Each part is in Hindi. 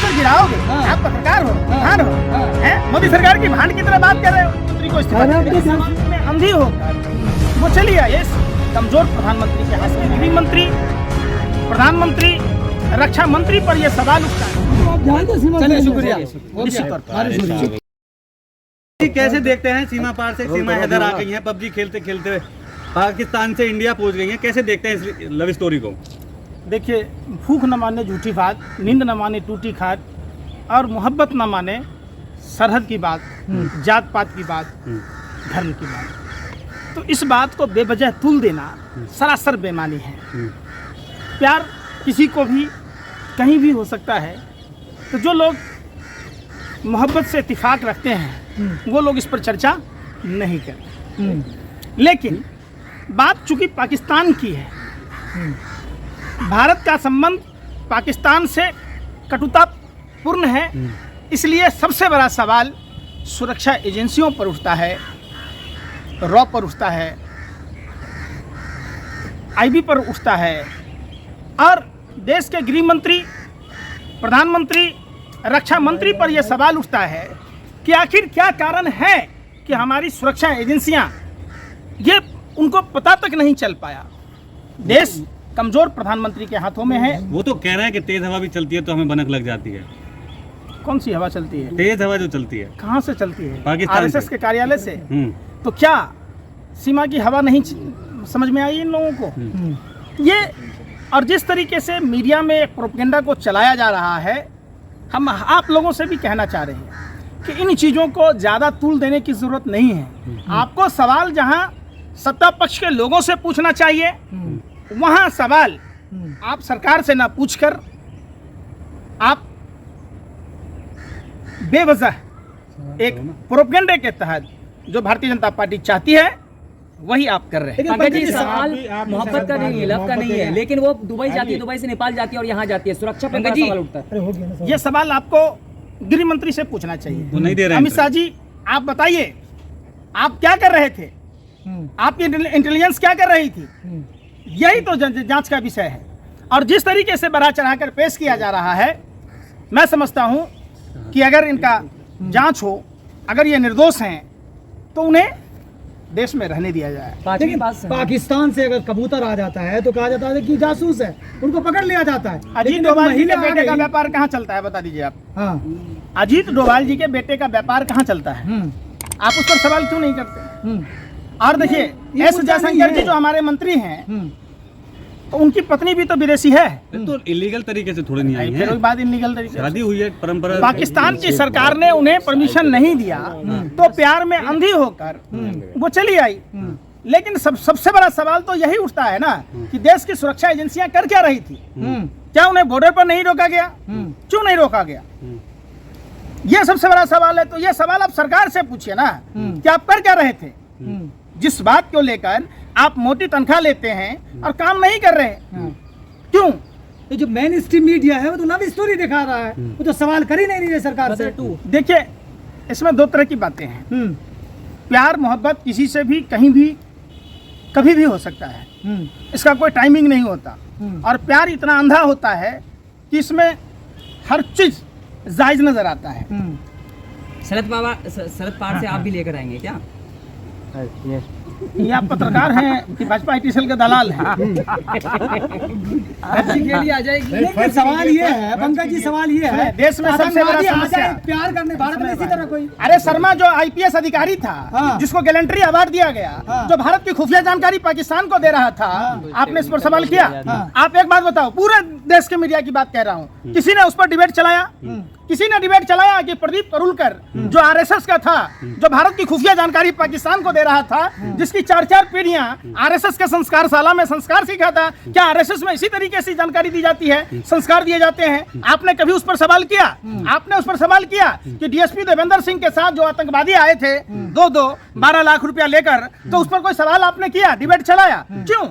पर गिराओगे। आप पत्रकार हो, भांड हो, हैं? मोदी सरकार की भांड की तरह बात कर रहे हो। मंत्री को इस्तीफा में अंधी होकर वो चली आई इस कमजोर प्रधानमंत्री के हाथ में। गृह मंत्री, प्रधानमंत्री, रक्षा मंत्री पर यह सवाल उठता है। चलिए, शुक्रिया। निश्चित तौर पर कैसे देखते हैं सीमा पार से सीमा हैदर आ गई हैं, पबजी खेलते खेलते पाकिस्तान से इंडिया पहुंच गई हैं, कैसे देखते हैं इस लव स्टोरी को? देखिए, भूख न माने झूठी बात, नींद न माने टूटी खाट, और मोहब्बत न माने सरहद की बात, जात पात की बात, धर्म की बात। तो इस बात को बेवजह तुल देना सरासर बेईमानी है। प्यार किसी को भी कहीं भी हो सकता है। तो जो लोग मोहब्बत से इत्तेफाक रखते हैं वो लोग इस पर चर्चा नहीं करते। लेकिन बात चूंकि पाकिस्तान की है, भारत का संबंध पाकिस्तान से कटुतापूर्ण है, इसलिए सबसे बड़ा सवाल सुरक्षा एजेंसियों पर उठता है, रॉ पर उठता है, आईबी पर उठता है, और देश के गृह मंत्री, प्रधानमंत्री, रक्षा मंत्री पर यह सवाल उठता है कि आखिर क्या कारण है कि हमारी सुरक्षा एजेंसियां ये उनको पता तक नहीं चल पाया। देश कमजोर प्रधानमंत्री के हाथों में है। वो तो कह रहे हैं कि तेज हवा भी चलती है तो हमें भनक लग जाती है। कौन सी हवा चलती है? तेज हवा जो चलती है। कहाँ से चलती है? पाकिस्तान आरएसएस से। के कार्यालय से। तो क्या सीमा की हवा नहीं समझ में आई इन लोगों को? ये और जिस तरीके से मीडिया में प्रोपेगेंडा को चलाया जा रहा है, हम आप लोगों से भी कहना चाह रहे हैं कि इन चीज़ों को ज़्यादा तूल देने की ज़रूरत नहीं है। आपको सवाल जहां सत्ता पक्ष के लोगों से पूछना चाहिए, वहां सवाल आप सरकार से ना पूछकर आप बेवजह एक प्रोपेगेंडे के तहत जो भारतीय जनता पार्टी चाहती है वही आप कर रहे हैं। पंकज जी, सवाल मोहब्बत का नहीं है, लव का नहीं है, लेकिन वो दुबई जाती है, दुबई से नेपाल जाती है और यहाँ जाती है, सुरक्षा पे बड़ा सवाल उठता है। ये सवाल आपको गृह मंत्री से पूछना चाहिए। वो नहीं दे रहे हैं। अमित शाह जी, आप बताइए, आप क्या कर रहे थे? आपकी इंटेलिजेंस क्या कर रही थी? यही तो जांच का विषय है। और जिस तरीके से बढ़ा चढ़ाकर पेश किया जा रहा है, मैं समझता हूं कि अगर इनका जांच हो, अगर ये निर्दोष हैं तो उन्हें देश में रहने दिया जाए। पाकिस्तान से अगर कबूतर आ जाता है तो कहा जाता है कि जासूस है, उनको पकड़ लिया जाता है। अजीत डोभाल जी के बेटे का व्यापार कहाँ चलता है, बता दीजिए आप। हाँ, अजीत डोभाल जी के बेटे का व्यापार कहाँ चलता है? आप उस पर सवाल क्यों नहीं करते? और देखिए, एस जयशंकर जी जो हमारे मंत्री हैं, तो उनकी पत्नी भी तो विदेशी है। तो इलीगल तरीके से थोड़ी नहीं आई फिर है, एक बात इलीगल तरीके से शादी हुई है परंपरा। पाकिस्तान की सरकार ने उन्हें परमिशन नहीं दिया तो प्यार में अंधी होकर वो चली आई। लेकिन सबसे बड़ा सवाल तो यही उठता है ना कि देश की सुरक्षा एजेंसियां कर क्या रही थी? क्या उन्हें बॉर्डर पर नहीं रोका गया? क्यों नहीं रोका गया? यह सबसे बड़ा सवाल है। तो यह सवाल आप सरकार से पूछिए ना कि आप कर क्या रहे थे? जिस बात को लेकर आप मोटी तनख्वाह लेते हैं और काम नहीं कर रहे हैं, क्यों? तो जो मेन स्ट्रीम मीडिया है वो तो लव स्टोरी दिखा रहा है, वो तो सवाल कर ही नहीं रही है सरकार से। देखिए, इसमें दो तरह की बातें हैं। प्यार मोहब्बत किसी से भी कहीं भी कभी भी हो सकता है, इसका कोई टाइमिंग नहीं होता। और प्यार इतना अंधा होता है कि इसमें हर चीज जायज नजर आता है। शरद पवार से आप भी लेकर आएंगे क्या? ये आप पत्रकार हैं कि भाजपा IT सेल के दलाल हैं? आ जाएगी। लेकिन सवाल ये है पंकज जी, सवाल ये है, देश में सबसे बड़ा समस्या प्यार करने भारत में इसी तरह कोई। अरे शर्मा जो IPS अधिकारी था, जिसको गैलेंट्री अवार्ड दिया गया, जो भारत की खुफिया जानकारी पाकिस्तान को दे रहा था, आपने इस पर सवाल किया? आप एक बात बताओ, पूरे देश के मीडिया की बात कह रहा हूँ, किसी ने उस पर डिबेट चलाया? किसी ने डिबेट चलाया कि प्रदीप तरुलकर जो RSS का था, जो भारत की खुफिया जानकारी पाकिस्तान को दे रहा था, जिसकी 4-4 पीढ़ियां RSS के संस्कारशाला में संस्कार सीखा था, क्या RSS में इसी तरीके से जानकारी दी जाती है, संस्कार दिए जाते हैं? आपने कभी उस पर सवाल किया? आपने उस पर सवाल किया कि DSP देवेंद्र सिंह के साथ जो आतंकवादी आए थे 12 लाख रुपया लेकर, तो उस पर कोई सवाल आपने किया, डिबेट चलाया? क्यों?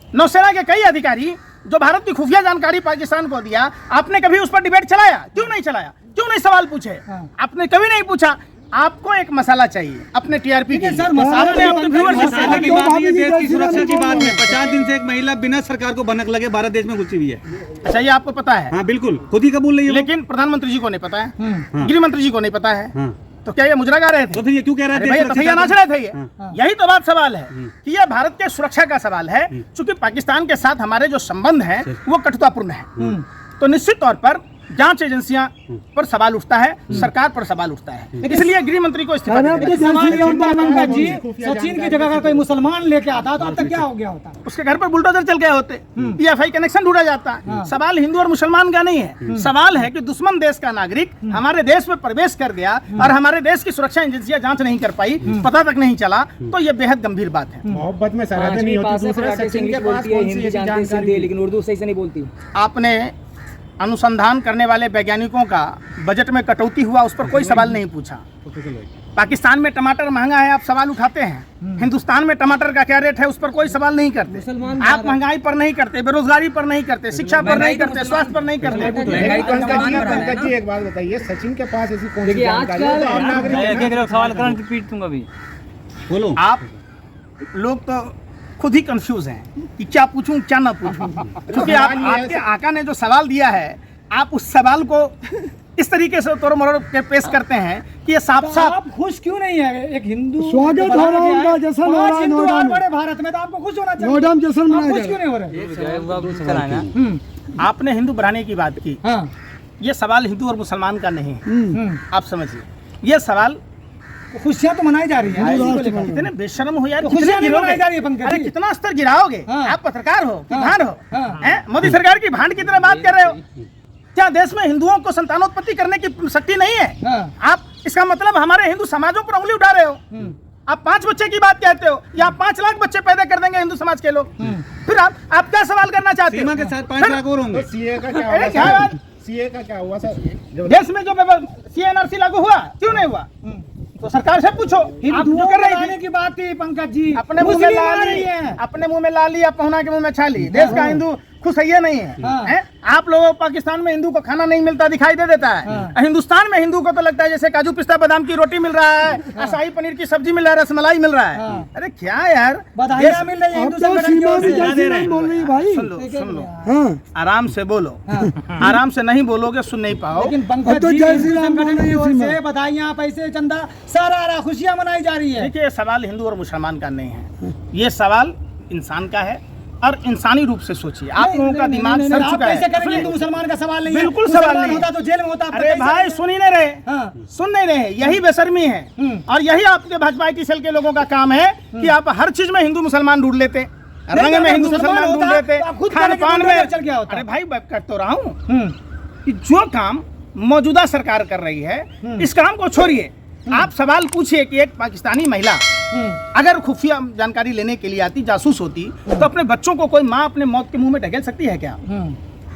नौसेना के कई अधिकारी जो भारत की खुफिया जानकारी पाकिस्तान को दिया, आपने कभी उस पर डिबेट चलाया? क्यों नहीं चलाया? क्यों नहीं सवाल पूछे? आपने कभी नहीं पूछा। आपको एक मसाला चाहिए अपने टीआरपी के लिए। सर, मसाला आपने अपने viewers के साथ मसाले की लगे। बात नहीं है, देश की सुरक्षा की बात है। 50 दिन से एक महिला बिना सरकार को भनक लगे भारत देश में घुसी हुई है। अच्छा, ये आपको पता है? हाँ बिल्कुल, खुद ही कबूल नहीं है वो। लेकिन प्रधानमंत्री जी को नहीं पता है, हाँ। गृह मंत्री जी को नहीं पता है, हाँ। तो क्या ये मुजरा गा रहे थे? तो फिर ये क्यों कह रहे अरे थे? भैया तथैया नाच रहे थे ये। हाँ। यही तो बात सवाल है कि ये भारत के सुरक्षा का सवाल है। चूंकि पाकिस्तान के साथ हमारे जो संबंध हैं वो कटुतापूर्ण है, तो निश्चित तौर पर जांच एजेंसियां पर सवाल उठता है, सरकार पर सवाल उठता है। इसलिए गृह मंत्री को इस्तीफा देना चाहिए। सवाल ये उठता है पंकज जी, सचिन की जगह अगर कोई मुसलमान लेके आता तो अब तक क्या हो गया होता? उसके घर पर बुलडोजर चल गए होते, पीएफआई कनेक्शन ढूंढा जाता। सवाल हिंदू और मुसलमान का नहीं है, सवाल है कि दुश्मन देश का नागरिक हमारे देश में प्रवेश कर गया और हमारे देश की सुरक्षा एजेंसियां जांच नहीं कर पाई, पता तक नहीं चला, तो ये बेहद गंभीर बात है। मोहब्बत में सरहद नहीं होती, दूसरा सचिन के पास कौन सी ऐसी जानकारी है? लेकिन उर्दू सही से नहीं बोलती। आपने अनुसंधान करने वाले वैज्ञानिकों का बजट में कटौती हुआ, उस पर कोई सवाल नहीं पूछा। पाकिस्तान में टमाटर महंगा है, आप सवाल उठाते हैं। हिंदुस्तान में टमाटर का क्या रेट है, उस पर कोई सवाल नहीं करते। आप महंगाई पर नहीं करते, बेरोजगारी पर नहीं करते, शिक्षा पर नहीं करते, स्वास्थ्य पर नहीं करते। पंकज जी एक बात बताइए, सचिन के पास ऐसी कौन सी जानकारी है? तो हम नागरिक सवाल करने पीट दूंगा अभी। बोलो। आप लोग तो खुद ही कंफ्यूज हैं कि क्या पूछूं क्या ना पूछूं, क्योंकि आपके आका ने जो सवाल दिया है, आप उस सवाल को इस तरीके से तोड़ मरोड़ के पेश करते हैं कि ये साफ साफ। आप खुश क्यों नहीं है? एक हिंदू स्वागत हो रहा है उनका, जश्न हो रहा है हिंदू नोएडा में। बड़े भारत में, तो आपको खुश होना चाहिए। नोएडा में जश्न आप मनाया खुश क्यों नहीं हो रहे? आपने हिंदू बढ़ाने की बात की, हाँ। ये सवाल हिंदू और मुसलमान का नहीं है, आप समझिए। ये सवाल खुशियां तो मनाई जा रही है इसी को लेकर। कितने बेशर्म हो यार, तो कितने खुशियां नहीं गिरोगे? मनाई जा रही है पंकज अरे जी। कितना स्तर गिराओगे? हाँ। आप पत्रकार हो कि हाँ। भांड हो? हाँ। हैं? मोदी सरकार की भांड की तरह बात कर रहे हो? क्या देश में हिंदुओं को संतानोत्पत्ति करने की शक्ति नहीं है? हाँ। आप इसका मतलब हमारे हिंदू समाजों पर उंगली उठा रहे हो। आप 5 बच्चे की बात कहते हो, या 5 लाख बच्चे पैदा कर देंगे हिंदू समाज के लोग। फिर आप क्या सवाल करना चाहते हो? सीमा के साथ 5 लाख और होंगे। सीए का क्या अरे हुआ क्या सर? बात? सीए का क्या हुआ सर? देश में जो सीएनआरसी लागू हुआ, क्यों नहीं हुआ? तो सरकार से पूछो। आप जो हिंदुओं कर रही लाने थी, की बात थी पंकज जी, अपने मुंह में मुस्लिम ला आ ली, रही है। अपने मुंह में ला ली, पहुना के मुंह में छा ली। देश का हिंदू खुश है ये नहीं है, हाँ। हैं? आप लोगों को पाकिस्तान में हिंदू को खाना नहीं मिलता दिखाई दे देता है, हाँ। हिंदुस्तान में हिंदू को तो लगता है जैसे काजू पिस्ता बादाम की रोटी मिल रहा है, शाही पनीर की सब्जी मिल रहा है, रसमलाई मिल रहा है। हाँ। अरे क्या यार, बधाइयां मिल रही है अब हिंदू तो संगठन की सीमा ओर भी से। जैसी नहीं बोल रही भाई। सुन लो, हाँ, आराम से बोलो। आराम से नहीं बोलोगे सुन नहीं पाओ। लेकिन अब पंकज तो जी, जय हिंदू श्री राम संगठन बोल रही की है ओर सीमा। से बधाइयां, पैसे, चंदा, सारा खुशियां मनाई जा रही है। देखिए, ये सवाल हिंदू और मुसलमान का नहीं है, ये सवाल इंसान का है, और इंसानी रूप से सोचिए। आप लोगों का दिमाग सड़ आप चुका कैसे है। करेंगे? हिंदू मुसलमान का सवाल नहीं है। बिल्कुल सवाल मुसलमान नहीं होता है। तो जेल में होता। अब तक अरे कैसे भाई करें? सुन ही नहीं रहे, हाँ। सुन नहीं रहे, यही बेशर्मी है। और यही आपके भाजपा IT सेल के लोगों का काम है कि आप हर चीज में हिंदू मुसलमान ढूंढ लेते, रंग में अगर हिंदू मुसलमान मुसलमान ढूंढ होता, लेते, तो आप खुद खान करेंगे, पान बुलडोजर में। चल गया होता। अरे भाई मैं कर तो रहा हूँ कि जो काम मौजूदा सरकार कर रही है, इस काम को छोड़िए। आप सवाल पूछिए कि एक पाकिस्तानी महिला अगर खुफिया जानकारी लेने के लिए आती, जासूस होती, तो अपने बच्चों को कोई माँ अपने मौत के मुंह में ढकेल सकती है क्या?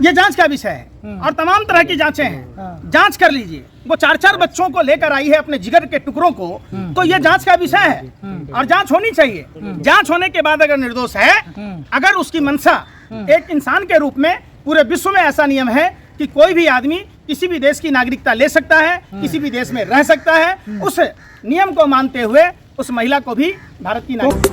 ये जांच का विषय है, और तमाम तरह की जांचें हैं। जांच कर लीजिए। वो 4-4 बच्चों को लेकर आई है, अपने जिगर के टुकड़ों को, तो ये जांच का विषय है और जांच होनी चाहिए। जांच होने के बाद अगर निर्दोष है, अगर उसकी मंशा एक इंसान के रूप में, पूरे विश्व में ऐसा नियम है कि कोई भी आदमी किसी भी देश की नागरिकता ले सकता है, किसी भी देश में रह सकता है। उस नियम को मानते हुए उस महिला को भी भारत की नागरिकता